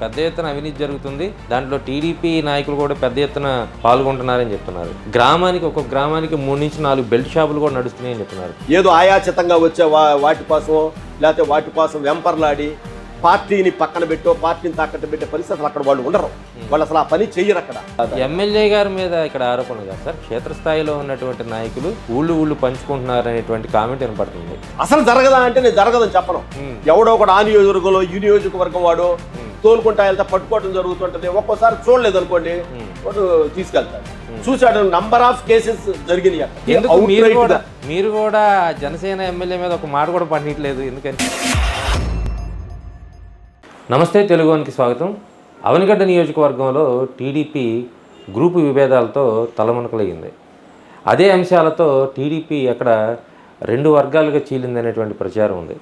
పెద్ద ఎత్తున అవినీతి జరుగుతుంది. దాంట్లో టీడీపీ నాయకులు కూడా పెద్ద ఎత్తున పాల్గొంటున్నారని చెప్తున్నారు. ఒక్కొక్క గ్రామానికి 3 నుంచి 4 బెల్ట్ షాపులు కూడా నడుస్తున్నాయని చెప్తున్నారు. ఏదో ఆయాచితంగా వచ్చే వాటి కోసం లేకపోతే వాటి కోసం వెంపర్లాడి పార్టీని పక్కన పెట్టో పార్టీని తాకట్టు పెట్టే పరిస్థితులు అక్కడ వాళ్ళు ఉండరు. వాళ్ళు అసలు ఆ పని చెయ్యరు. అక్కడ ఎమ్మెల్యే గారి మీద ఇక్కడ ఆరోపణ కదా సార్, క్షేత్రస్థాయిలో ఉన్నటువంటి నాయకులు ఊళ్ళు పంచుకుంటున్నారు అనేటువంటి కామెంట్ వినపడుతుంది. అసలు జరగదా అంటే నేను జరగదని చెప్పను. ఎవడో ఒకడు ఆ నియోజకవర్గంలో ఈ నియోజకవర్గం వాడు తోలుకుంటా వెళ్తే పట్టుకోవడం జరుగుతుంటది. ఒక్కోసారి చూడలేదు అనుకోండి, వాడు తీసుకెళ్తాడు. చూసాడు నంబర్ ఆఫ్ కేసెస్ జరిగినాయి. మీరు కూడా జనసేన ఎమ్మెల్యే మీద ఒక మాట కూడా పండిట్లేదు ఎందుకని? నమస్తే, తెలుగువానికి స్వాగతం. అవనిగడ్డ నియోజకవర్గంలో టీడీపీ గ్రూపు విభేదాలతో తలమునకలయ్యింది. అదే అంశాలతో టీడీపీ అక్కడ 2 వర్గాలుగా చీలిందనేటువంటి ప్రచారం ఉంది.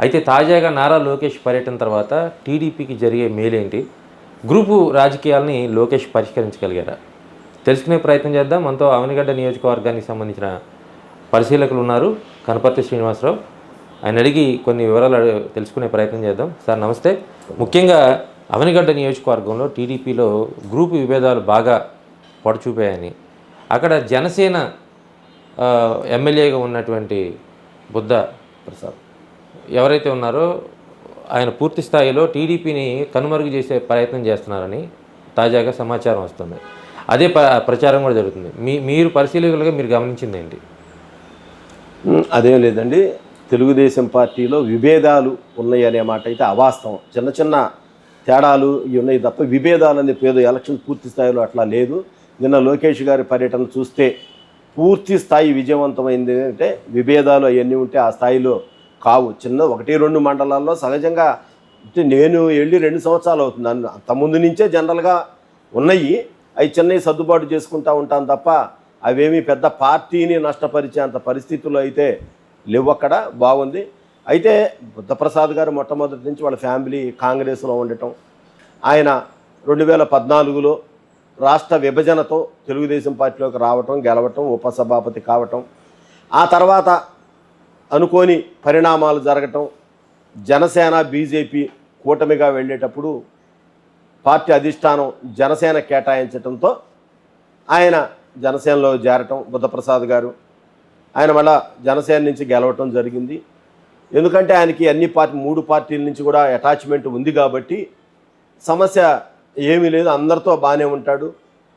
అయితే తాజాగా నారా లోకేష్ పర్యటన తర్వాత టీడీపీకి జరిగే మేలేంటి, గ్రూపు రాజకీయాలని లోకేష్ పరిష్కరించగలిగారా తెలుసుకునే ప్రయత్నం చేద్దాం. మనతో అవనిగడ్డ నియోజకవర్గానికి సంబంధించిన పరిశీలకులు ఉన్నారు, కనపర్తి శ్రీనివాసరావు. ఆయన అడిగి కొన్ని వివరాలు తెలుసుకునే ప్రయత్నం చేద్దాం. సార్ నమస్తే. ముఖ్యంగా అవనిగడ్డ నియోజకవర్గంలో టీడీపీలో గ్రూపు విభేదాలు బాగా పొడచూపాయని, అక్కడ జనసేన ఎమ్మెల్యేగా ఉన్నటువంటి బుద్ధ ప్రసాద్ ఎవరైతే ఉన్నారో ఆయన పూర్తి స్థాయిలో టీడీపీని కనుమరుగు చేసే ప్రయత్నం చేస్తున్నారని తాజాగా సమాచారం వస్తుంది. అదే ప్రచారం కూడా జరుగుతుంది. మీరు పరిశీలకులుగా మీరు గమనించింది ఏంటి? అదేం లేదండి, తెలుగుదేశం పార్టీలో విభేదాలు ఉన్నాయి అనే మాట అయితే అవాస్తవం. చిన్న చిన్న తేడాలు ఇవి ఉన్నాయి తప్ప విభేదాలు అనే పేరు ఎలక్షన్ పూర్తి స్థాయిలో అట్లా లేదు. నిన్న లోకేష్ గారి పర్యటన చూస్తే పూర్తి స్థాయి విజయవంతమైంది. అంటే విభేదాలు అవన్నీ ఉంటే ఆ స్థాయిలో కావు. చిన్న 1-2 మండలాల్లో సహజంగా నేను వెళ్ళి 2 సంవత్సరాలు అవుతుంది. అంతకుముందు నుంచే జనరల్గా ఉన్నాయి. అవి చిన్నవి సర్దుబాటు చేసుకుంటూ ఉంటాను తప్ప అవేమీ పెద్ద పార్టీని నష్టపరిచే అంత పరిస్థితుల్లో అయితే లేవు. అక్కడ బాగుంది. అయితే బుద్ధప్రసాద్ గారు మొట్టమొదటి నుంచి వాళ్ళ ఫ్యామిలీ కాంగ్రెస్లో ఉండటం, ఆయన 2014లో రాష్ట్ర విభజనతో తెలుగుదేశం పార్టీలోకి రావటం, గెలవటం, ఉపసభాపతి కావటం, ఆ తర్వాత అనుకోని పరిణామాలు జరగటం, జనసేన బీజేపీ కూటమిగా వెళ్ళేటప్పుడు పార్టీ అధిష్టానం జనసేన కేటాయించడంతో ఆయన జనసేనలో చేరటం, బుద్ధప్రసాద్ గారు ఆయన మళ్ళా జనసేన నుంచి గెలవటం జరిగింది. ఎందుకంటే ఆయనకి అన్ని 3 పార్టీల నుంచి కూడా అటాచ్మెంట్ ఉంది కాబట్టి సమస్య ఏమీ లేదు, అందరితో బాగానే ఉంటాడు.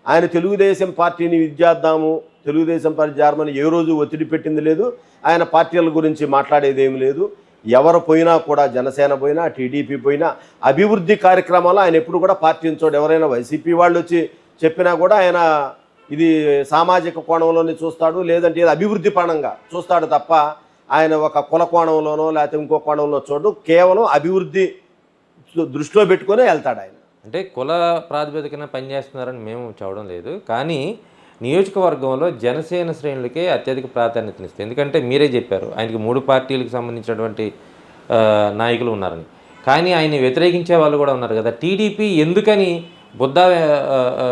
ఆయన తెలుగుదేశం పార్టీని విద్యాద్దాము, తెలుగుదేశం పార్టీ చేరమని ఏ రోజు ఒత్తిడి పెట్టింది లేదు. ఆయన పార్టీల గురించి మాట్లాడేది ఏమి లేదు. ఎవరు పోయినా కూడా, జనసేన పోయినా టీడీపీ పోయినా అభివృద్ధి కార్యక్రమాలు ఆయన ఎప్పుడు కూడా పార్టీని ఎవరైనా వైసీపీ వాళ్ళు వచ్చి చెప్పినా కూడా ఆయన ఇది సామాజిక కోణంలోనే చూస్తాడు, లేదంటే ఇది అభివృద్ధి పరంగా చూస్తాడు తప్ప ఆయన ఒక కుల కోణంలోనో లేకపోతే ఇంకో కోణంలో చూడు. కేవలం అభివృద్ధి దృష్టిలో పెట్టుకునే వెళ్తాడు ఆయన. అంటే కుల ప్రాతిపదికన పనిచేస్తున్నారని మేము చూడడం లేదు, కానీ నియోజకవర్గంలో జనసేన శ్రేణులకే అత్యధిక ప్రాధాన్యతనిస్తుంది. ఎందుకంటే మీరే చెప్పారు ఆయనకి 3 పార్టీలకు సంబంధించినటువంటి నాయకులు ఉన్నారని, కానీ ఆయన్ని వ్యతిరేకించే వాళ్ళు కూడా ఉన్నారు కదా. టీడీపీ ఎందుకని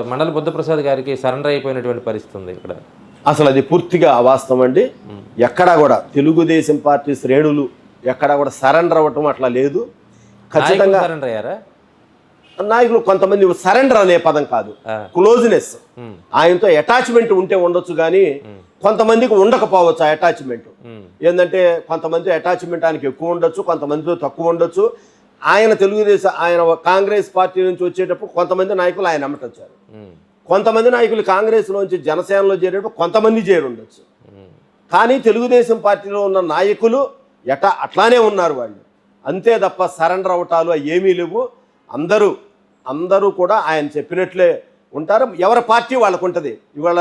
మండలి బుద్ధప్రసాద్ గారికి సరెండర్ అయిపోయినటువంటి పరిస్థితి ఉంది ఇక్కడ? అసలు అది పూర్తిగా అవాస్తవం అండి. ఎక్కడా కూడా తెలుగుదేశం పార్టీ శ్రేణులు ఎక్కడా కూడా సరెండర్ అవ్వటం అట్లా లేదు. ఖచ్చితంగా సరెండర్ అయ్యారా నాయకులు? కొంతమంది సరెండర్ అనే పదం కాదు, క్లోజ్నెస్, ఆయనతో అటాచ్మెంట్ ఉంటే ఉండొచ్చు, కానీ కొంతమందికి ఉండకపోవచ్చు ఆ అటాచ్మెంట్. ఏంటంటే కొంతమంది అటాచ్మెంట్ ఆయనకి ఎక్కువ ఉండొచ్చు, కొంతమందితో తక్కువ ఉండొచ్చు. ఆయన ఆయన కాంగ్రెస్ పార్టీ నుంచి వచ్చేటప్పుడు కొంతమంది నాయకులు ఆయన అమ్మట వచ్చారు, కొంతమంది నాయకులు కాంగ్రెస్ నుంచి జనసేనలో చేరేటప్పుడు కొంతమంది చేరుండొచ్చు. కానీ తెలుగుదేశం పార్టీలో ఉన్న నాయకులు అట్లానే ఉన్నారు వాళ్ళు, అంతే తప్ప సరెండర్ అవటాలు ఏమీ లేవు. అందరూ కూడా ఆయన చెప్పినట్లే ఉంటారు. ఎవరి పార్టీ వాళ్ళకు ఉంటుంది. ఇవాళ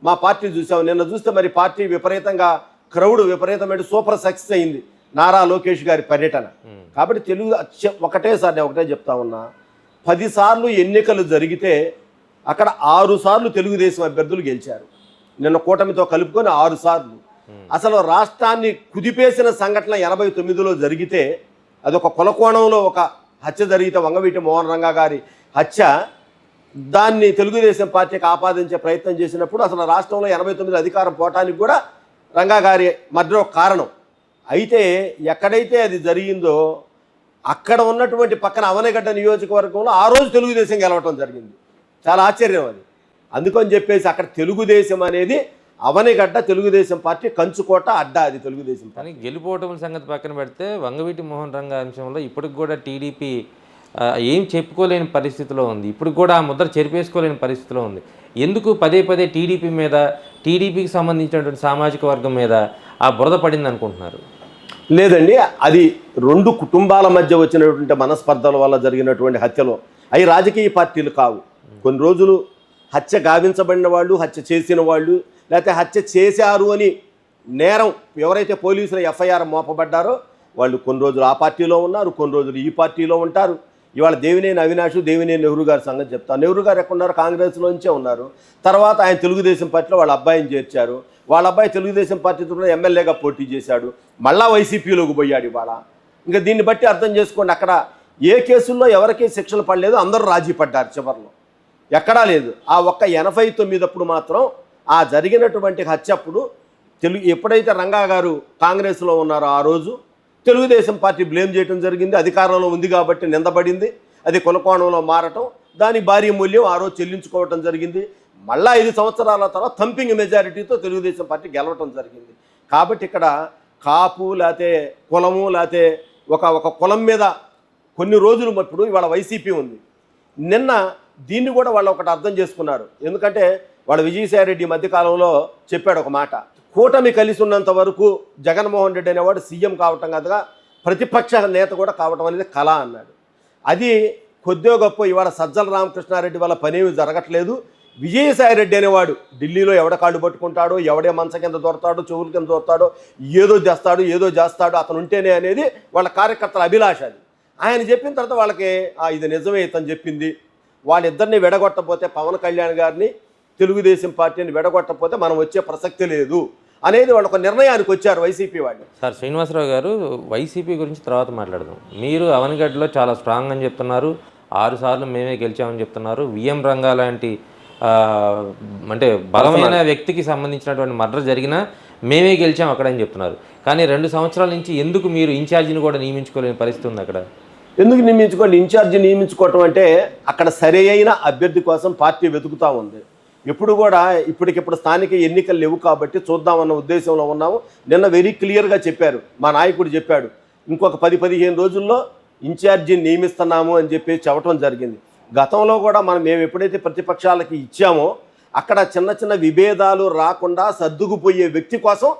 మా పార్టీ చూసాం, నిన్న చూస్తే మరి పార్టీ విపరీతంగా క్రౌడ్ విపరీతమైన సూపర్ సక్సెస్ అయింది నారా లోకేష్ గారి పర్యటన. కాబట్టి నేను ఒకటే చెప్తా ఉన్నా, 10 సార్లు ఎన్నికలు జరిగితే అక్కడ 6 సార్లు తెలుగుదేశం అభ్యర్థులు గెలిచారు. నిన్న కూటమితో కలుపుకొని 6 సార్లు. అసలు రాష్ట్రాన్ని కుదిపేసిన సంఘటన 89లో జరిగితే, అదొక కులకోణంలో ఒక హత్య జరిగితే, వంగవీటి మోహన్ రంగా గారి హత్య, దాన్ని తెలుగుదేశం పార్టీకి ఆపాదించే ప్రయత్నం చేసినప్పుడు అసలు రాష్ట్రంలో 89 అధికారం పోవటానికి కూడా రంగా గారి మధ్య కారణం. అయితే ఎక్కడైతే అది జరిగిందో అక్కడ ఉన్నటువంటి పక్కన అవనిగడ్డ నియోజకవర్గంలో ఆ రోజు తెలుగుదేశం గెలవటం జరిగింది. చాలా ఆశ్చర్యం అది. అందుకని చెప్పేసి అక్కడ తెలుగుదేశం అనేది అవనిగడ్డ తెలుగుదేశం పార్టీ కంచుకోట అడ్డా అది తెలుగుదేశం. కానీ గెలుపోవటం సంగతి పక్కన పెడితే వంగవీటి మోహన్ రంగ అంశంలో ఇప్పటికి కూడా టీడీపీ ఏం చెప్పుకోలేని పరిస్థితిలో ఉంది. ఇప్పుడు కూడా ఆ ముద్ర చెరిపేసుకోలేని పరిస్థితిలో ఉంది. ఎందుకు పదే పదే టీడీపీ మీద, టీడీపీకి సంబంధించినటువంటి సామాజిక వర్గం మీద ఆ బురద పడింది అనుకుంటున్నారు? లేదండి, అది రెండు కుటుంబాల మధ్య వచ్చినటువంటి మనస్పర్ధల వల్ల జరిగినటువంటి హత్యలు. అవి రాజకీయ పార్టీలు కావు. కొన్ని రోజులు హత్య గావించబడిన వాళ్ళు, హత్య చేసిన వాళ్ళు, లేకపోతే హత్య చేశారు అని నేరం ఎవరైతే పోలీసులు ఎఫ్ఐఆర్ మోపబడ్డారో వాళ్ళు కొన్ని రోజులు ఆ పార్టీలో ఉన్నారు, కొన్ని రోజులు ఈ పార్టీలో ఉంటారు. ఇవాళ దేవినేని అవినాష్, దేవినేని నెహ్రూ గారి సంగతి చెప్తాను. నెహ్రూ గారు ఎక్కడున్నారు? కాంగ్రెస్లోంచే ఉన్నారు. తర్వాత ఆయన తెలుగుదేశం పార్టీలో వాళ్ళ అబ్బాయిని చేర్చారు. వాళ్ళ అబ్బాయి తెలుగుదేశం పార్టీతో కూడా ఎమ్మెల్యేగా పోటీ చేశాడు. మళ్ళా వైసీపీలోకి పోయాడు ఇవాళ. ఇంకా దీన్ని బట్టి అర్థం చేసుకోండి, అక్కడ ఏ కేసుల్లో ఎవరికీ శిక్షలు పడలేదు, అందరూ రాజీ పడ్డారు. చివరిలో ఎక్కడా లేదు. ఆ ఒక్క 89 అప్పుడు మాత్రం ఆ జరిగినటువంటి హత్యప్పుడు ఎప్పుడైతే రంగా గారు కాంగ్రెస్లో ఉన్నారో ఆ రోజు తెలుగుదేశం పార్టీ బ్లేమ్ చేయడం జరిగింది. అధికారంలో ఉంది కాబట్టి నిందపడింది. అది కులకోణంలో మారటం, దాని భారీ మూల్యం ఆ రోజు చెల్లించుకోవటం జరిగింది. మళ్ళా 5 సంవత్సరాల తర్వాత థంపింగ్ మెజారిటీతో తెలుగుదేశం పార్టీ గెలవటం జరిగింది. కాబట్టి ఇక్కడ కాపు లేకపోతే కులము లేకపోతే ఒక కులం మీద కొన్ని రోజులు మప్పుడు ఇవాళ వైసీపీ ఉంది. నిన్న దీన్ని కూడా వాళ్ళు ఒకటి అర్థం చేసుకున్నారు. ఎందుకంటే వాళ్ళ విజయసాయిరెడ్డి మధ్యకాలంలో చెప్పాడు ఒక మాట, కూటమి కలిసి ఉన్నంత వరకు జగన్మోహన్ రెడ్డి అనేవాడు సీఎం కావటం కాదుగా ప్రతిపక్ష నేత కూడా కావటం అనేది కళ అన్నాడు. అది కొద్దిగా గొప్ప ఇవాళ సజ్జల రామకృష్ణారెడ్డి వల్ల పనేమి జరగట్లేదు. విజయసాయిరెడ్డి అనేవాడు ఢిల్లీలో ఎవడ కాళ్ళు పట్టుకుంటాడో, ఎవడే మంచం కింద దొరతాడో, చెవుల కింద దొరతాడో, ఏదో చేస్తాడు అతను ఉంటేనే అనేది వాళ్ళ కార్యకర్తల అభిలాష. అది ఆయన చెప్పిన తర్వాత వాళ్ళకి ఇది నిజమే ఇతను చెప్పింది, వాళ్ళిద్దరిని విడగొట్టకపోతే పవన్ కళ్యాణ్ గారిని తెలుగుదేశం పార్టీని విడగొట్టకపోతే మనం వచ్చే ప్రసక్తి లేదు అనేది వాళ్ళు ఒక నిర్ణయానికి వచ్చారు వైసీపీ వాళ్ళు. సార్ శ్రీనివాసరావు గారు, వైసీపీ గురించి తర్వాత మాట్లాడదాం. మీరు అవనిగడ్డలో చాలా స్ట్రాంగ్ అని చెప్తున్నారు, 6 సార్లు మేమే గెలిచామని చెప్తున్నారు. విఎం రంగా లాంటి అంటే బలమైన వ్యక్తికి సంబంధించినటువంటి మర్డర్ జరిగినా మేమే గెలిచాం అక్కడ అని చెప్తున్నారు. కానీ 2 సంవత్సరాల నుంచి ఎందుకు మీరు ఇన్ఛార్జిని కూడా నియమించుకోలేని పరిస్థితి ఉంది అక్కడ? ఎందుకు నియమించుకోండి? ఇన్ఛార్జి నియమించుకోవటం అంటే అక్కడ సరైన అభ్యర్థి కోసం పార్టీ వెతుకుతూ ఉంది. ఎప్పుడు కూడా ఇప్పటికిప్పుడు స్థానిక ఎన్నికలు లేవు కాబట్టి చూద్దామన్న ఉద్దేశంలో ఉన్నాము. నిన్న వెరీ క్లియర్గా చెప్పారు, మా నాయకుడు చెప్పాడు, ఇంకొక 10-15 రోజుల్లో ఇన్ఛార్జిని నియమిస్తున్నాము అని చెప్పి చెప్పడం జరిగింది. గతంలో కూడా మేము ఎప్పుడైతే ప్రతిపక్షాలకి ఇచ్చామో అక్కడ చిన్న చిన్న విభేదాలు రాకుండా సర్దుకుపోయే వ్యక్తి కోసం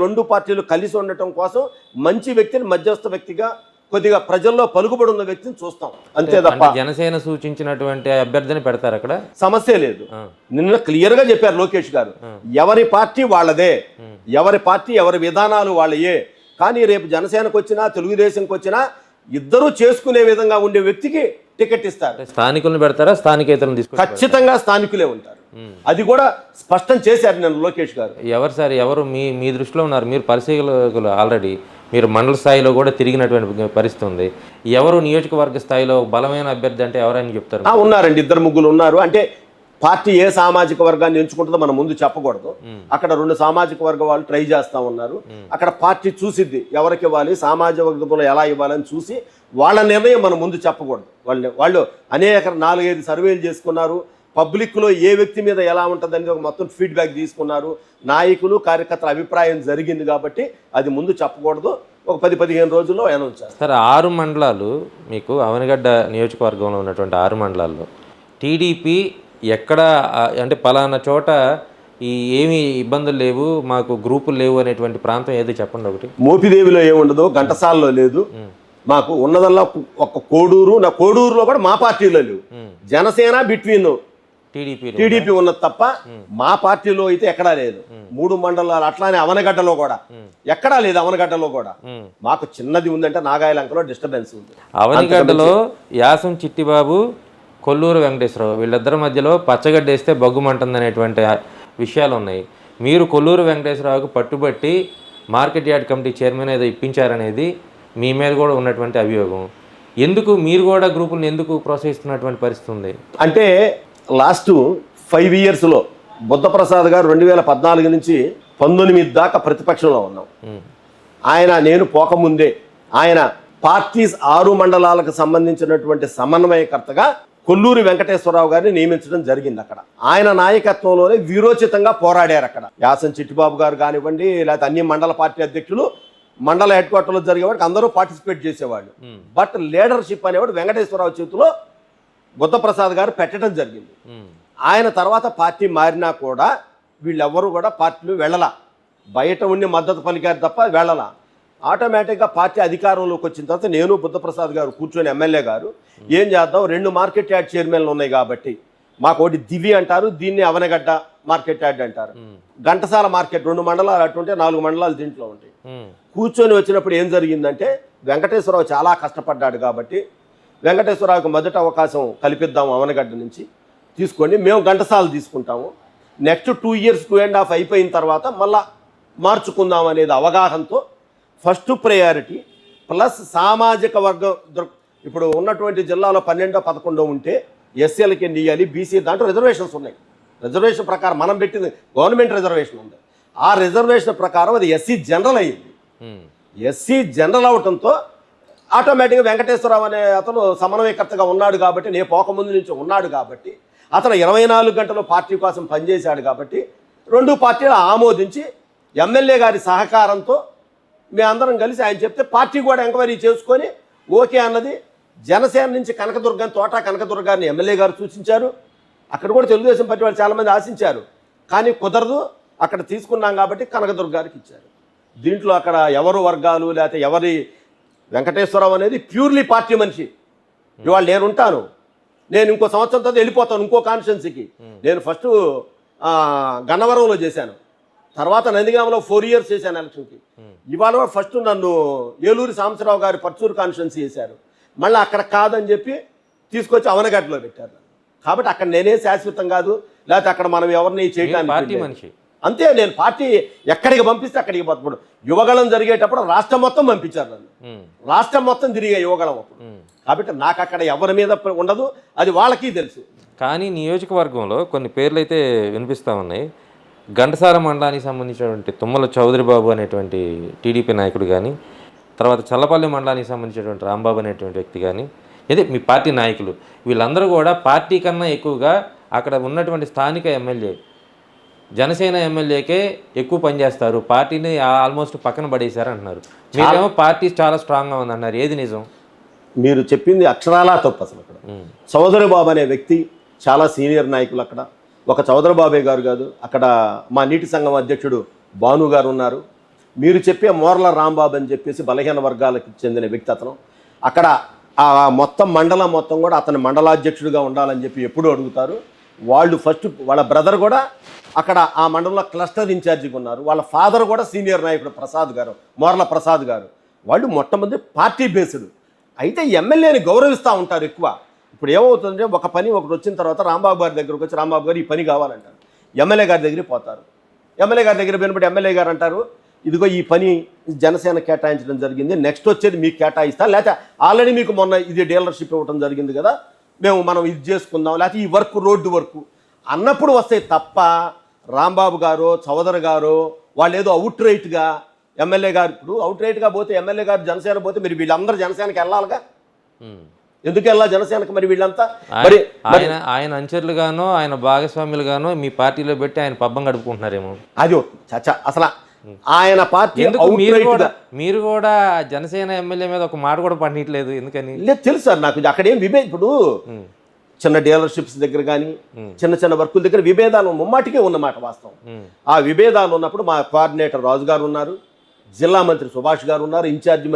రెండు పార్టీలు కలిసి ఉండటం కోసం మంచి వ్యక్తిని మధ్యస్థ వ్యక్తిగా కొద్దిగా ప్రజల్లో పలుకుబడి ఉన్న వ్యక్తిని చూస్తాం, అంతే తప్ప జనసేన సూచించినటువంటి అభ్యర్థిని పెడతారు అక్కడ, సమస్య లేదు. నిన్న క్లియర్ గా చెప్పారు లోకేష్ గారు, ఎవరి పార్టీ వాళ్ళదే, ఎవరి పార్టీ ఎవరి విధానాలు వాళ్ళయే. కానీ రేపు జనసేనకు వచ్చినా తెలుగుదేశంకి వచ్చినా ఇద్దరూ చేసుకునే విధంగా ఉండే వ్యక్తికి టికెట్ ఇస్తారు. స్థానికులను పెడతారా, స్థానికేతరులను తీసుకుంటారా? ఖచ్చితంగా స్థానికులే ఉంటారు. అది కూడా స్పష్టం చేశారు నేను లోకేష్ గారు. ఎవరు సార్, ఎవరు మీ దృష్టిలో ఉన్నారు? మీరు పరిశీలకులు, ఆల్రెడీ మీరు మండల స్థాయిలో కూడా తిరిగినటువంటి పరిస్థితి ఉంది. ఎవరు నియోజకవర్గ స్థాయిలో బలమైన అభ్యర్థి అంటే ఎవరని చెప్తారు? ఉన్నారండి, 2-3 ఉన్నారు. అంటే పార్టీ ఏ సామాజిక వర్గాన్ని ఎంచుకుంటుందో మనం ముందు చెప్పకూడదు. అక్కడ 2 సామాజిక వర్గ వాళ్ళు ట్రై చేస్తూ ఉన్నారు. అక్కడ పార్టీ చూసిద్ది ఎవరికి ఇవ్వాలి, సామాజిక వర్గంలో ఎలా ఇవ్వాలని చూసి వాళ్ళ నిర్ణయం మనం ముందు చెప్పకూడదు. వాళ్ళు అనేక 4-5 సర్వేలు చేసుకున్నారు. పబ్లిక్లో ఏ వ్యక్తి మీద ఎలా ఉంటుందని ఒక మొత్తం ఫీడ్బ్యాక్ తీసుకున్నారు. నాయకులు కార్యకర్తల అభిప్రాయం జరిగింది కాబట్టి అది ముందు చెప్పకూడదు. ఒక 10-15 రోజుల్లో అనౌన్స్ చేస్తారు. సార్, 6 మండలాలు మీకు అవనిగడ్డ నియోజకవర్గంలో ఉన్నటువంటి 6 మండలాల్లో టీడీపీ ఎక్కడ అంటే పలానా చోట ఏమీ ఇబ్బందులు లేవు, మాకు గ్రూపులు లేవు అనేటువంటి ప్రాంతం ఏదో చెప్పండి ఒకటి. మోపిదేవిలో ఏముండదు, ఘంటసాలలో లేదు, మాకు ఉన్నదల్లా ఒక కోడూరు. నా కోడూరులో కూడా మా పార్టీలో లేవు. జనసేన బిట్వీన్ టీడీపీ ఉన్నది తప్ప మా పార్టీలో అయితే ఎక్కడా లేదు. 3 మండలాలు అట్లానే అవనగడ్డలో కూడా ఎక్కడా లేదు. అవనగడ్డలో కూడా మాకు చిన్నది ఉందంటే నాగాయలంకలో డిస్టర్బెన్స్ ఉంది. అవనగడ్డలో యాసం చిట్టిబాబు, కొల్లూరు వెంకటేశ్వరరావు వీళ్ళిద్దరి మధ్యలో పచ్చగడ్డ వేస్తే బగ్గుమంటుంది అనేటువంటి విషయాలు ఉన్నాయి. మీరు కొల్లూరు వెంకటేశ్వరరావుకు పట్టుబట్టి మార్కెట్ యార్డ్ కమిటీ చైర్మన్ ఏదో ఇప్పించారనేది మీ మీద కూడా ఉన్నటువంటి అభియోగం. ఎందుకు మీరు కూడా గ్రూపులను ఎందుకు ప్రోత్సహిస్తున్నటువంటి పరిస్థితి ఉంది? అంటే లాస్ట్ 5 ఇయర్స్లో బుద్ధప్రసాద్ గారు 2014 నుంచి 19 దాకా ప్రతిపక్షంలో ఉన్నాం. ఆయన నేను పోకముందే ఆయన పార్టీ 6 మండలాలకు సంబంధించినటువంటి సమన్వయకర్తగా కొల్లూరి వెంకటేశ్వరరావు గారిని నియమించడం జరిగింది. అక్కడ ఆయన నాయకత్వంలోనే వీరోచితంగా పోరాడారు. అక్కడ యాసం చిట్టిబాబు గారు కానివ్వండి, లేకపోతే అన్ని మండల పార్టీ అధ్యక్షులు మండల హెడ్ క్వార్టర్లో జరిగేవాడికి అందరూ పార్టిసిపేట్ చేసేవాళ్ళు. బట్ లీడర్షిప్ అనేవాడు వెంకటేశ్వరరావు చేతిలో బుద్ధప్రసాద్ గారు పెట్టడం జరిగింది. ఆయన తర్వాత పార్టీ మారినా కూడా వీళ్ళెవ్వరూ కూడా పార్టీలు వెళ్ళలా, బయట ఉండి మద్దతు పలికారు తప్ప వెళ్ళలా. ఆటోమేటిక్గా పార్టీ అధికారంలోకి వచ్చిన తర్వాత నేను బుద్ధప్రసాద్ గారు కూర్చొని ఎమ్మెల్యే గారు ఏం చేద్దాం, 2 మార్కెట్ యార్డ్ చైర్మన్లు ఉన్నాయి కాబట్టి మాకు ఒకటి దివి అంటారు, దీన్ని అవనగడ్డ మార్కెట్ యార్డ్ అంటారు, ఘంటసాల మార్కెట్ 2 మండలాలు అటుంటే 4 మండలాలు దీంట్లో ఉంటాయి. కూర్చొని వచ్చినప్పుడు ఏం జరిగిందంటే వెంకటేశ్వరరావు చాలా కష్టపడ్డాడు కాబట్టి వెంకటేశ్వరరావుకి మొదటి అవకాశం కల్పిద్దాం, అవనగడ్డ నుంచి తీసుకోండి, మేము ఘంటసాల తీసుకుంటాము, నెక్స్ట్ 2 years 2.5 అయిపోయిన తర్వాత మళ్ళా మార్చుకుందాం అనేది అవగాహనతో ఫస్ట్ ప్రయారిటీ ప్లస్ సామాజిక వర్గం. ఇప్పుడు ఉన్నటువంటి జిల్లాలో 12, 11 ఉంటే ఎస్సీలకి ఎన్ని ఇవ్వాలి, బీసీ దాంట్లో రిజర్వేషన్స్ ఉన్నాయి. రిజర్వేషన్ ప్రకారం మనం పెట్టింది గవర్నమెంట్ రిజర్వేషన్ ఉంది. ఆ రిజర్వేషన్ ప్రకారం అది ఎస్సీ జనరల్ అయ్యింది. ఎస్సీ జనరల్ అవటంతో ఆటోమేటిక్గా వెంకటేశ్వరరావు అనే అతను సమన్వయకర్తగా ఉన్నాడు కాబట్టి, నేను పోకముందు నుంచి ఉన్నాడు కాబట్టి, అతను 24 గంటలు పార్టీ కోసం పనిచేశాడు కాబట్టి 2 పార్టీలు ఆమోదించి ఎమ్మెల్యే గారి సహకారంతో మేమందరం కలిసి ఆయన చెప్తే పార్టీ కూడా ఎంక్వైరీ చేసుకొని ఓకే అన్నది. జనసేన నుంచి తోట కనకదుర్గాన్ని ఎమ్మెల్యే గారు సూచించారు. అక్కడ కూడా తెలుగుదేశం పార్టీ వాళ్ళు చాలామంది ఆశించారు, కానీ కుదరదు, అక్కడ తీసుకున్నాం కాబట్టి కనకదుర్గ గారికి ఇచ్చారు. దీంట్లో అక్కడ ఎవరు వర్గాలు లేకపోతే ఎవరి, వెంకటేశ్వరరావు అనేది ప్యూర్లీ పార్టీ మనిషి. ఇవాళ నేను ఉంటాను, నేను ఇంకో సంవత్సరం తర్వాత వెళ్ళిపోతాను ఇంకో కాన్స్టిట్యున్సీకి. నేను ఫస్ట్ గన్నవరంలో చేశాను, తర్వాత నందిగామలో 4 years చేశాను ఎలక్షన్కి. ఇవాళ ఫస్ట్ నన్ను ఏలూరు సాంబశివరావు గారి పర్చూరు కాన్స్టిట్యున్సీ చేశారు, మళ్ళీ అక్కడ కాదని చెప్పి తీసుకొచ్చి అవనగడ్డలో పెట్టారు. కాబట్టి అక్కడ నేనే శాశ్వతం కాదు, లేకపోతే అక్కడ మనం ఎవరిని చేయడానికి మనిషి అంతే. నేను పార్టీ ఎక్కడికి పంపిస్తే అక్కడికి పోతాడు. యువగళం జరిగేటప్పుడు రాష్ట్రం మొత్తం పంపించారు నన్ను, రాష్ట్రం మొత్తం తిరిగే యువగళం అప్పుడు. కాబట్టి నాకు అక్కడ ఎవరి మీద ఉండదు, అది వాళ్ళకి తెలుసు. కానీ నియోజకవర్గంలో కొన్ని పేర్లు అయితే వినిపిస్తూ ఉన్నాయి. ఘంటసాల మండలానికి సంబంధించినటువంటి తుమ్మల చౌదరి బాబు అనేటువంటి టీడీపీ నాయకుడు కానీ, తర్వాత చల్లపల్లి మండలానికి సంబంధించినటువంటి రాంబాబు అనేటువంటి వ్యక్తి కానీ, అదే మీ పార్టీ నాయకులు, వీళ్ళందరూ కూడా పార్టీ కన్నా ఎక్కువగా అక్కడ ఉన్నటువంటి స్థానిక ఎమ్మెల్యే, జనసేన ఎమ్మెల్యేకే ఎక్కువ పనిచేస్తారు, పార్టీని ఆల్మోస్ట్ పక్కన పడేశారు అంటున్నారు. మీరేమో పార్టీ చాలా స్ట్రాంగ్గా ఉందన్నారు, ఏది నిజం? మీరు చెప్పింది అక్షరాలా తప్పు. అసలు అక్కడ చౌదరి బాబు అనే వ్యక్తి చాలా సీనియర్ నాయకులు. అక్కడ ఒక చౌదరి బాబే గారు కాదు, అక్కడ మా నీటి సంఘం అధ్యక్షుడు భాను గారు ఉన్నారు. మీరు చెప్పే మోర్ల రాంబాబు అని చెప్పేసి బలహీన వర్గాలకు చెందిన వ్యక్తి అతను. అక్కడ ఆ మొత్తం మండలం మొత్తం కూడా అతను మండలాధ్యక్షుడిగా ఉండాలని చెప్పి ఎప్పుడూ అడుగుతారు. వాళ్ళు ఫస్ట్ వాళ్ళ బ్రదర్ కూడా అక్కడ ఆ మండలంలో క్లస్టర్ ఇన్ఛార్జిగా ఉన్నారు. వాళ్ళ ఫాదర్ కూడా సీనియర్ నాయకుడు ప్రసాద్ గారు, మోర్ల ప్రసాద్ గారు. వాళ్ళు మొట్టమొదటి పార్టీ బేస్డ్. అయితే ఎమ్మెల్యేని గౌరవిస్తూ ఉంటారు ఎక్కువ. ఇప్పుడు ఏమవుతుందంటే ఒక పని ఒకటి వచ్చిన తర్వాత రాంబాబు గారి దగ్గరకు వచ్చి రాంబాబు గారు ఈ పని కావాలంటారు, ఎమ్మెల్యే గారి దగ్గరికి పోతారు. ఎమ్మెల్యే గారి దగ్గర పోయినప్పుడు ఎమ్మెల్యే గారు అంటారు, ఇదిగో ఈ పని జనసేన కేటాయించడం జరిగింది, నెక్స్ట్ వచ్చేది మీకు కేటాయిస్తా, లేకపోతే ఆల్రెడీ మీకు మొన్న ఇది డీలర్షిప్ ఇవ్వడం జరిగింది కదా, మనం ఇది చేసుకుందాం, లేకపోతే ఈ వర్క్ రోడ్డు వర్క్ అన్నప్పుడు వస్తాయి తప్ప రాంబాబు గారు చౌదరి గారు వాళ్ళు ఏదో అవుట్ రైట్గా ఎమ్మెల్యే గారు, ఇప్పుడు అవుట్ రైట్గా పోతే ఎమ్మెల్యే గారు జనసేన పోతే మీరు వీళ్ళందరూ జనసేనకి వెళ్ళాలిగా, ఎందుకు వెళ్ళాలి జనసేనకి? మరి వీళ్ళంతా మరి ఆయన అంచర్లుగానో ఆయన భాగస్వాములుగానో మీ పార్టీలో పెట్టి ఆయన పబ్బం గడుపుకుంటున్నారేమో. అది చచ్చా అసలు ఆయన పార్టీ. మీరు కూడా జనసేన ఎమ్మెల్యే మీద ఒక మాట కూడా పడనట్లేదు ఎందుకని? లేదు తెలుసు సార్ నాకు. అక్కడేం ఇప్పుడు చిన్న డీలర్షిప్స్ దగ్గర కానీ చిన్న చిన్న వర్కుల దగ్గర విభేదాలు ముమ్మాటికే ఉన్నమాట వాస్తవం. ఆ విభేదాలు ఉన్నప్పుడు మా కోఆర్డినేటర్ రాజు గారు ఉన్నారు, జిల్లా మంత్రి సుభాష్ గారు ఉన్నారు, ఇన్ఛార్జి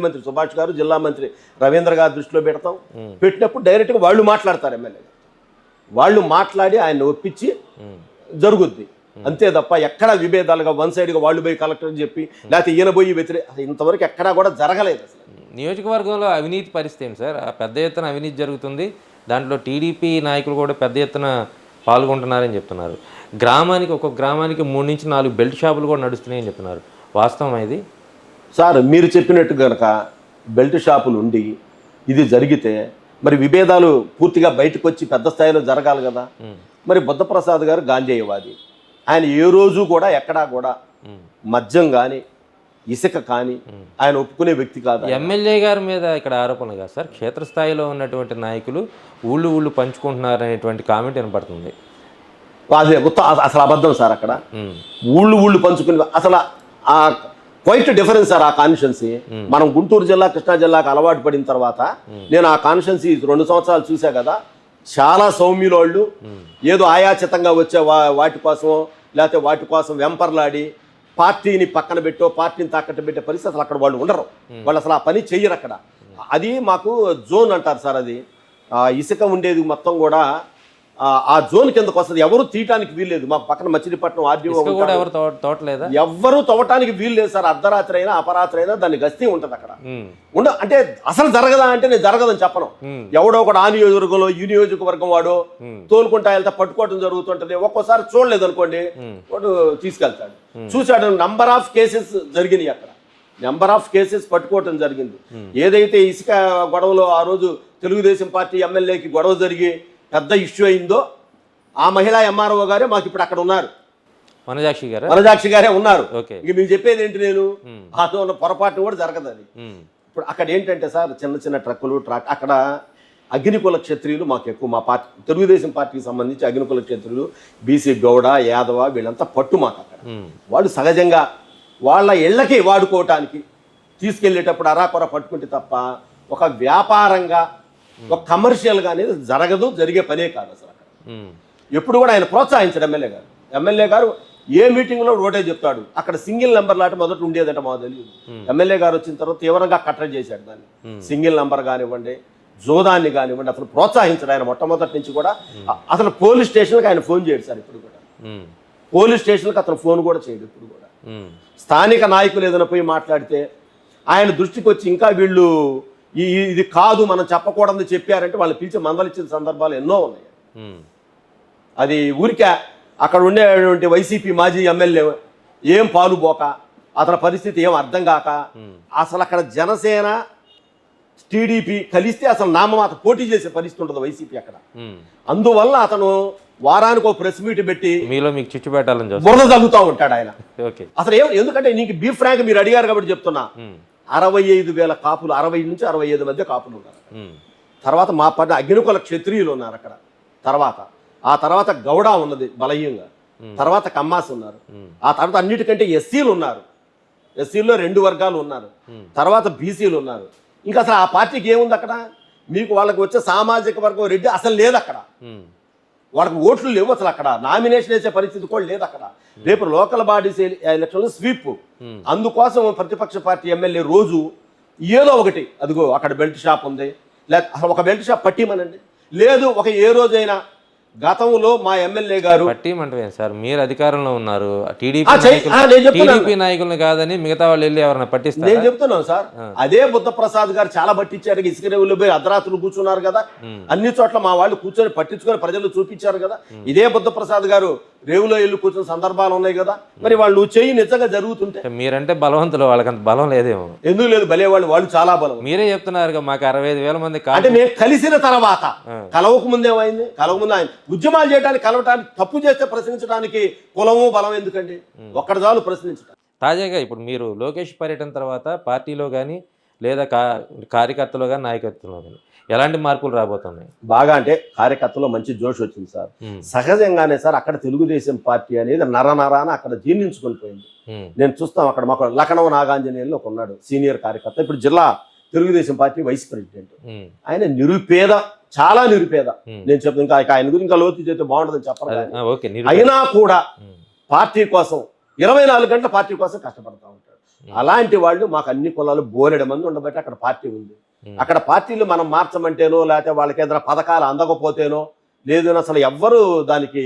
మంత్రి సుభాష్ గారు, జిల్లా మంత్రి రవీంద్ర గారు దృష్టిలో పెడతాం. పెట్టినప్పుడు డైరెక్ట్గా వాళ్ళు మాట్లాడతారు, ఎమ్మెల్యే వాళ్ళు మాట్లాడి ఆయన ఒప్పించి జరుగుద్ది అంతే తప్ప ఎక్కడా విభేదాలుగా వన్ సైడ్గా వాళ్ళు పోయి కలెక్టర్ చెప్పి లేకపోతే ఈయన పోయి ఇంతవరకు ఎక్కడా కూడా జరగలేదు. అసలు నియోజకవర్గంలో అవినీతి పరిస్థితి ఏంటి సార్? పెద్ద ఎత్తున అవినీతి జరుగుతుంది, దాంట్లో టీడీపీ నాయకులు కూడా పెద్ద ఎత్తున పాల్గొంటున్నారని చెప్తున్నారు. ఒక్కొక్క గ్రామానికి 3 నుంచి 4 బెల్ట్ షాపులు కూడా నడుస్తున్నాయని చెప్తున్నారు, వాస్తవం ఇది? సార్ మీరు చెప్పినట్టు కనుక బెల్ట్ షాపులు ఉండి ఇది జరిగితే మరి విభేదాలు పూర్తిగా బయటకు వచ్చి పెద్ద స్థాయిలో జరగాలి కదా. మరి బుద్ధప్రసాద్ గారు గాంధేయవాది, ఆయన ఏ రోజు కూడా ఎక్కడా కూడా మద్యం కానీ ఇసుక కానీ ఆయన ఒప్పుకునే వ్యక్తి కాదు. ఎమ్మెల్యే గారి మీద ఇక్కడ ఆరోపణలు కాదు సార్, క్షేత్రస్థాయిలో ఉన్నటువంటి నాయకులు ఊళ్ళు పంచుకుంటున్నారు అనేటువంటి కామెంట్ వినపడుతుంది. అదే అసలు అబద్ధం సార్. అక్కడ ఊళ్ళు పంచుకుని అసలు ఆ క్వైట్ డిఫరెన్స్ సార్. ఆ కాన్స్టిట్యున్సీ మనం గుంటూరు జిల్లా కృష్ణా జిల్లాకు అలవాటు పడిన తర్వాత నేను ఆ కాన్స్టిట్యున్సీ 2 సంవత్సరాలు చూసా కదా, చాలా సౌమ్యుల వాళ్ళు ఏదో ఆయాచితంగా వచ్చే వాటి కోసమో లేకపోతే వాటి కోసం వెంపర్లాడి పార్టీని పక్కన పెట్టో పార్టీని తాకట్టు పెట్టే పరిస్థితి అసలు అక్కడ వాళ్ళు ఉండరు. వాళ్ళు అసలు ఆ పని చెయ్యరు అక్కడ. అది మాకు జోన్ అంటారు సార్. అది ఇసుక ఉండేది మొత్తం కూడా ఆ జోన్ కిందకు వస్తుంది. ఎవరు తీయటానికి వీల్లేదు. మా పక్కన మచిలీపట్నం ఆర్డీఓ ఎవరు తవ్వటానికి వీలు లేదు సార్. అర్ధరాత్రి అయినా అపరాత్రి అయినా దాన్ని గస్తీ ఉంటుంది అక్కడ. అంటే అసలు జరగదా అంటే నేను జరగదని చెప్పను. ఎవడో ఒకడు ఆ నియోజకవర్గంలో ఈ నియోజకవర్గం వాడు తోలుకుంటా వెళ్తే పట్టుకోవడం జరుగుతుంటది. ఒక్కోసారి చూడలేదు అనుకోండి, వాడు తీసుకెళ్తాడు. చూశాడు, నంబర్ ఆఫ్ కేసెస్ జరిగినాయి అక్కడ. నెంబర్ ఆఫ్ కేసెస్ పట్టుకోవటం జరిగింది. ఏదైతే ఇసుక గొడవలో ఆ రోజు తెలుగుదేశం పార్టీ ఎమ్మెల్యేకి గొడవ జరిగి పెద్ద ఇష్యూ అయిందో ఆ మహిళా ఎంఆర్ఓ గారే మాకు ఇప్పుడు అక్కడ ఉన్నారు. వనజాక్షి గారే ఉన్నారు. ఇక మీకు చెప్పేది ఏంటి, నేను ఉన్న పొరపాటు కూడా జరగదు. అది ఇప్పుడు అక్కడ ఏంటంటే సార్, చిన్న ట్రక్కులు అక్కడ అగ్నికుల క్షత్రియులు మాకు ఎక్కువ. మా పార్టీ తెలుగుదేశం పార్టీకి సంబంధించి అగ్నికుల క్షత్రియులు, బీసీ గౌడ, యాదవ వీళ్ళంతా పట్టు మాకు అక్కడ. వాళ్ళు సహజంగా వాళ్ళ ఇళ్ళకి వాడుకోవటానికి తీసుకెళ్లేటప్పుడు అరాకొర పట్టుకుంటే తప్ప ఒక వ్యాపారంగా ఒక కమర్షియల్గా అనేది జరగదు, జరిగే పనే కాదు అసలు అక్కడ. ఎప్పుడు కూడా ఆయన ప్రోత్సహించాడు ఎమ్మెల్యే గారు. ఏ మీటింగ్లో ఒకటే చెప్తాడు, అక్కడ సింగిల్ నెంబర్ లాంటి మొదట ఉండేదంట మాకు తెలియదు. ఎమ్మెల్యే గారు వచ్చిన తర్వాత తీవ్రంగా కట్టడి చేశాడు దాన్ని. సింగిల్ నెంబర్ కానివ్వండి, జోదాన్ని కానివ్వండి, అసలు ప్రోత్సహించాడు ఆయన మొట్టమొదటి నుంచి కూడా. అసలు పోలీస్ స్టేషన్కి ఆయన ఫోన్ చేయడు సార్ ఇప్పుడు కూడా. పోలీస్ స్టేషన్కి అతను ఫోన్ కూడా చేయడు ఇప్పుడు కూడా. స్థానిక నాయకులు ఏదైనా పోయి మాట్లాడితే ఆయన దృష్టికి వచ్చి ఇంకా వీళ్ళు ఇది కాదు మనం చెప్పకూడదని చెప్పారంటే వాళ్ళు పిలిచి మందలిచ్చిన సందర్భాలు ఎన్నో ఉన్నాయి. అది ఊరికే అక్కడ ఉండేటువంటి వైసీపీ మాజీ ఎమ్మెల్యే ఏం పాలుపోక, అతని పరిస్థితి ఏం అర్థం కాక, అసలు అక్కడ జనసేన టీడీపీ కలిస్తే అసలు నామమాత పోటీ చేసే పరిస్థితి ఉంటుంది వైసీపీ అక్కడ. అందువల్ల అతను వారానికి ఒక ప్రెస్ మీట్ పెట్టి మీకు చిచ్చు పెట్టాలని బురద తగ్గుతూ ఉంటాడు ఆయన. అసలు ఎందుకంటే నీకు బీ ఫ్రాంక్ మీరు అడిగారు కాబట్టి చెప్తున్నా, 65,000 కాపులు, 60 నుంచి 65 మధ్య కాపులు ఉన్నారు. తర్వాత మా పడిన అగ్నికుల క్షత్రియులు ఉన్నారు అక్కడ. ఆ తర్వాత గౌడ ఉన్నది బలహీనంగా. తర్వాత కమ్మాస్ ఉన్నారు. ఆ తర్వాత అన్నిటికంటే ఎస్సీలు ఉన్నారు. ఎస్సీల్లో 2 వర్గాలు ఉన్నారు. తర్వాత బీసీలు ఉన్నారు. ఇంకా అసలు ఆ పార్టీకి ఏముంది అక్కడ? మీకు వాళ్ళకి వచ్చే సామాజిక వర్గం రెడ్డి అసలు లేదు అక్కడ. వాళ్ళకి ఓట్లు లేవు అసలు అక్కడ. నామినేషన్ వేసే పరిస్థితి కూడా లేదు అక్కడ. రేపు లోకల్ బాడీస్ ఎలక్షన్లు స్వీప్. అందుకోసం ప్రతిపక్ష పార్టీ ఎమ్మెల్యే రోజు ఏదో ఒకటి, అదిగో అక్కడ బెల్ట్ షాప్ ఉంది, లేదా అసలు ఒక బెల్ట్ షాప్ పట్టిమనండి, లేదు ఒక ఏ రోజైనా గతంలో మా ఎమ్మెల్యే గారు పట్టిమంటే సార్, మీరు అధికారంలో ఉన్నారు, టీడీపీ నాయకులను కాదని మిగతా వాళ్ళు వెళ్ళి ఎవరైనా పట్టిస్తారు? నేను చెప్తున్నాను సార్, అదే బుద్ధప్రసాద్ గారు చాలా పట్టించారు. ఇసుక రేవుల్లో పోయి అర్ధరాత్రులు కూర్చున్నారు కదా, అన్ని చోట్ల మా వాళ్ళు కూర్చొని పట్టించుకొని ప్రజలు చూపించారు కదా. ఇదే బుద్ధప్రసాద్ గారు రేవులో వెళ్ళి కూర్చున్న సందర్భాలు ఉన్నాయి కదా. మరి వాళ్ళు చెయ్యి నిజంగా జరుగుతుంటే, మీరంటే బలవంతులు, వాళ్ళకి అంత బలం లేదేమో. ఎందుకు లేదు, భలే వాళ్ళు చాలా బలం. మీరే చెప్తున్నారు మాకు 65,000 మంది. అంటే మేము కలిసిన తర్వాత, కలవక ముందేమైంది? కలవకముందు ఆయన ఉద్యమాలు చేయడానికి, కలవటానికి, తప్పు చేస్తే ప్రశ్నించడానికి కులము బలం ఎందుకండి? ఒక్కడ చాలు ప్రశ్నించడం. తాజాగా ఇప్పుడు మీరు లోకేష్ పర్యటన తర్వాత పార్టీలో కానీ లేదా కార్యకర్తలో కానీ నాయకత్వంలో కానీ ఎలాంటి మార్పులు రాబోతున్నాయి? బాగా అంటే కార్యకర్తలో మంచి జోష్ వచ్చింది సార్. సహజంగానే సార్ అక్కడ తెలుగుదేశం పార్టీ అనేది నరనరాన అక్కడ జీర్ణించుకొని పోయింది. నేను చూస్తాం అక్కడ మాకు లఖనవ నాగాంజనేయులు ఒక ఉన్నాడు సీనియర్ కార్యకర్త, ఇప్పుడు జిల్లా తెలుగుదేశం పార్టీ వైస్ ప్రెసిడెంట్. ఆయన నిరుపేద, చాలా నిరుపేద. నేను చెప్తాను ఇంకా ఆయన గురించి ఇంకా లోతు చేస్తే బాగుంటుందని చెప్పాలి. అయినా కూడా పార్టీ కోసం 24 గంటల పార్టీ కోసం కష్టపడతా ఉంటాడు. అలాంటి వాళ్ళు మాకు అన్ని కులాలు బోలెడు మంది ఉండబట్టి అక్కడ పార్టీ ఉంది. అక్కడ పార్టీలు మనం మార్చమంటేనో లేకపోతే వాళ్ళకి ఏదైనా పథకాలు అందకపోతేనో లేదు, అసలు ఎవ్వరు దానికి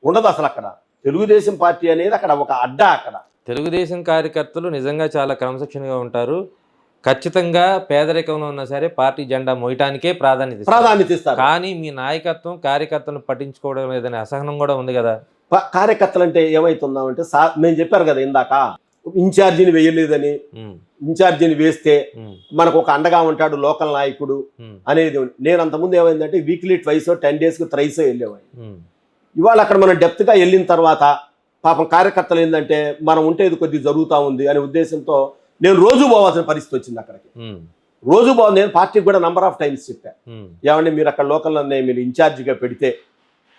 ఉండదు. అసలు అక్కడ తెలుగుదేశం పార్టీ అనేది అక్కడ ఒక అడ్డా. అక్కడ తెలుగుదేశం కార్యకర్తలు నిజంగా చాలా క్రమశిక్షణగా ఉంటారు. ఖచ్చితంగా పేదరికంలో ఉన్నా సరే పార్టీ జెండా మోయటానికే ప్రాధాన్యత ఇస్తారు. కానీ మీ నాయకత్వం కార్యకర్తలను పట్టించుకోవడం లేదనే అసహనం కూడా ఉంది కదా. కార్యకర్తలు అంటే ఏమైతుందామంటే, మేము చెప్పారు కదా ఇందాక, ఇన్ఛార్జిని వేయలేదని. ఇన్ఛార్జిని వేస్తే మనకు ఒక అండగా ఉంటాడు లోకల్ నాయకుడు అనేది. నేను అంతకుముందు ఏమైందంటే వీక్లీ ట్వైస్ 10 days కు త్రైస్ వెళ్ళేవాడిని. ఇవాళ అక్కడ మనం డెప్త్గా వెళ్ళిన తర్వాత పాపం కార్యకర్తలు ఏంటంటే మనం ఉంటే ఇది కొద్దిగా జరుగుతూ ఉంది అనే ఉద్దేశంతో నేను రోజు పోవాల్సిన పరిస్థితి వచ్చింది అక్కడికి. రోజు బాగుంది. నేను పార్టీకి కూడా నంబర్ ఆఫ్ టైమ్స్ చెప్పాను, ఏమంటే మీరు అక్కడ లోకల్లో మీరు ఇన్ఛార్జిగా పెడితే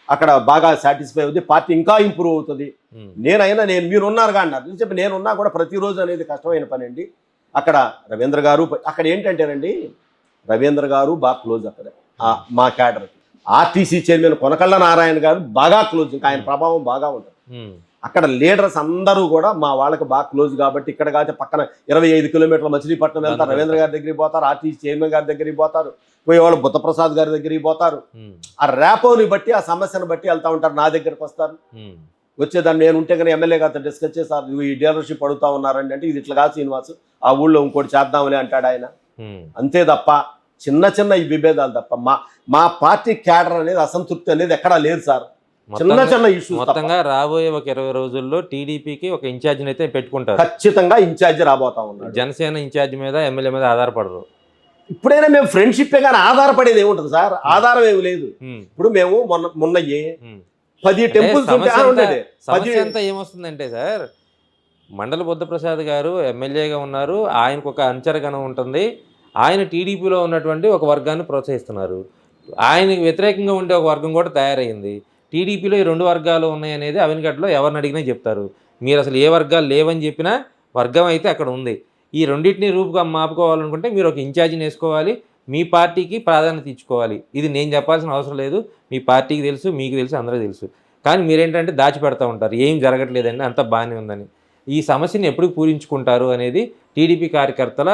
అక్కడ బాగా సాటిస్ఫై అవుతుంది, పార్టీ ఇంకా ఇంప్రూవ్ అవుతుంది. నేను మీరు ఉన్నారుగా అన్నారు. చెప్పి నేనున్నా కూడా ప్రతిరోజు అనేది కష్టమైన పని అండి. అక్కడ రవీంద్ర గారు అక్కడ ఏంటంటేనండి, రవీంద్ర గారు బాగా క్లోజ్ అక్కడ మా cadre. RTC chairman Konakalla Narayana గారు బాగా క్లోజ్, ఇంకా ఆయన ప్రభావం బాగా ఉంటుంది. అక్కడ లీడర్స్ అందరూ కూడా మా వాళ్ళకి బాగా క్లోజ్ కాబట్టి ఇక్కడ కాదు పక్కన 25 కిలోమీటర్ల మచిలీపట్నం వెళ్తారు, రవీంద్ర గారి దగ్గరికి పోతారు, ఆర్టీసీ చైర్మన్ గారి దగ్గరికి పోతారు, పోయేవాళ్ళు బుద్ధప్రసాద్ గారి దగ్గరికి పోతారు. ఆ ర్యాపోని బట్టి ఆ సమస్యను బట్టి వెళ్తా ఉంటారు, నా దగ్గరకు వస్తారు. వచ్చేదాన్ని నేను ఉంటే కానీ ఎమ్మెల్యే గారితో డిస్కస్ చేస్తారు, ఈ డీలర్షిప్ అడుగుతా ఉన్నారండి అంటే ఇది ఇట్లా కాదు శ్రీనివాస్, ఆ ఊళ్ళో ఇంకోటి చేద్దాంలే అంటాడు ఆయన. అంతే తప్ప చిన్న చిన్న ఈ విభేదాలు తప్ప మా పార్టీ క్యాడర్ అనేది అసంతృప్తి అనేది ఎక్కడా లేదు సార్. చిన్న చిన్న ఇష్యూస్ మొత్తంగా రాబోయే ఒక 20 రోజుల్లో టీడీపీకి ఒక ఇన్ఛార్జిని అయితే పెట్టుకుంటారు. ఖచ్చితంగా ఇన్ఛార్జి రాబోతా ఉన్నారు. జనసేన ఇన్ఛార్జి మీద ఎమ్మెల్యే మీద ఆధారపడరు. ఇప్పుడైనా మేము ఫ్రెండ్షిప్ కానీ ఆధారపడేది ఏముంటుంది సార్, ఆధారం ఏమి లేదు. ఇప్పుడు మేము మొన్న 10 టెంపుల్స్ సమస్య అంతా ఏమొస్తుందంటే సార్, మండల బుద్ధప్రసాద్ గారు ఎమ్మెల్యేగా ఉన్నారు, ఆయనకు ఒక అంచరగణం ఉంటుంది, ఆయన టీడీపీలో ఉన్నటువంటి ఒక వర్గాన్ని ప్రోత్సహిస్తున్నారు, ఆయనకు వ్యతిరేకంగా ఉండే ఒక వర్గం కూడా తయారైంది. టీడీపీలో ఈ 2 వర్గాలు ఉన్నాయనేది అవినగడ్డలో ఎవరిని అడిగినా చెప్తారు. మీరు అసలు ఏ వర్గాలు లేవని చెప్పినా వర్గం అయితే అక్కడ ఉంది. ఈ రెండింటిని రూపుగా మాపుకోవాలనుకుంటే మీరు ఒక ఇన్ఛార్జిని వేసుకోవాలి, మీ పార్టీకి ప్రాధాన్యత ఇచ్చుకోవాలి. ఇది నేను చెప్పాల్సిన అవసరం లేదు, మీ పార్టీకి తెలుసు, మీకు తెలుసు, అందరికీ తెలుసు. కానీ మీరేంటంటే దాచిపెడతా ఉంటారు, ఏం జరగట్లేదండి, అంత బాగానే ఉందని. ఈ సమస్యని ఎప్పుడు పూరించుకుంటారు అనేది టీడీపీ కార్యకర్తల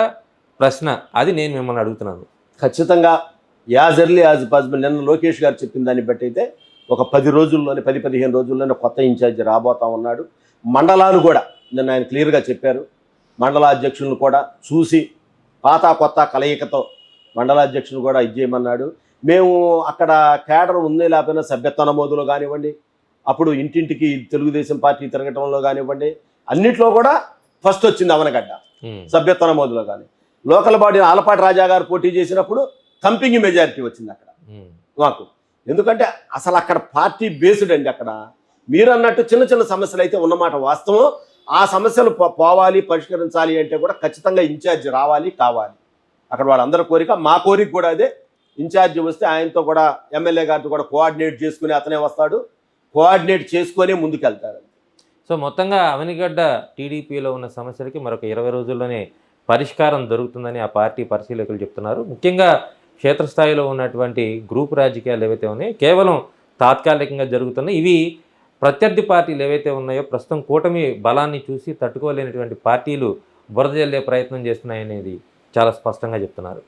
ప్రశ్న. అది నేను మిమ్మల్ని అడుగుతున్నాను. ఖచ్చితంగా యాజ్ ఎర్లీ యాజ్ పాసిబుల్. నిన్న లోకేష్ గారు చెప్పిన దాన్ని బట్టి అయితే ఒక 10 రోజుల్లోనే 10-15 రోజుల్లోనే కొత్త ఇన్ఛార్జి రాబోతా ఉన్నాడు. మండలాలు కూడా నిన్న ఆయన క్లియర్గా చెప్పారు, మండలాధ్యక్షులను కూడా చూసి పాత కొత్త కలయికతో మండలాధ్యక్షులు కూడా ఇచ్చేయమన్నాడు. మేము అక్కడ కేడర్ ఉంది లేకపోయినా సభ్యత్వ నమోదులో కానివ్వండి, అప్పుడు ఇంటింటికి తెలుగుదేశం పార్టీ తిరగటంలో కానివ్వండి, అన్నిట్లో కూడా ఫస్ట్ వచ్చింది అవనగడ్డ సభ్యత్వ నమోదులో. కానీ లోకల్ బాడీ ఆలపాటి రాజా గారు పోటీ చేసినప్పుడు థంపింగ్ మెజారిటీ వచ్చింది అక్కడ మాకు. ఎందుకంటే అసలు అక్కడ పార్టీ బేస్డ్ అండి. అక్కడ మీరు అన్నట్టు చిన్న చిన్న సమస్యలు అయితే ఉన్నమాట వాస్తవం. ఆ సమస్యలు పోవాలి, పరిష్కరించాలి అంటే కూడా ఖచ్చితంగా ఇన్ఛార్జి రావాలి, కావాలి. అక్కడ వాళ్ళందరి కోరిక, మా కోరిక కూడా అదే. ఇన్ఛార్జి వస్తే ఆయనతో కూడా ఎమ్మెల్యే గారితో కూడా కోఆర్డినేట్ చేసుకుని అతనే వస్తాడు, కోఆర్డినేట్ చేసుకొని ముందుకెళ్తాడు. సో మొత్తంగా అవనిగడ్డ టీడీపీలో ఉన్న సమస్యలకి మరొక 20 రోజుల్లోనే పరిష్కారం దొరుకుతుందని ఆ పార్టీ పరిశీలకులు చెప్తున్నారు. ముఖ్యంగా క్షేత్రస్థాయిలో ఉన్నటువంటి గ్రూప్ రాజకీయాలు ఏవైతే ఉన్నాయో కేవలం తాత్కాలికంగా జరుగుతున్నాయి. ఇవి ప్రత్యర్థి పార్టీలు ఏవైతే ఉన్నాయో ప్రస్తుతం కూటమి బలాన్ని చూసి తట్టుకోలేనటువంటి పార్టీలు బురద జల్లే ప్రయత్నం చేస్తున్నాయనేది చాలా స్పష్టంగా చెప్తున్నారు.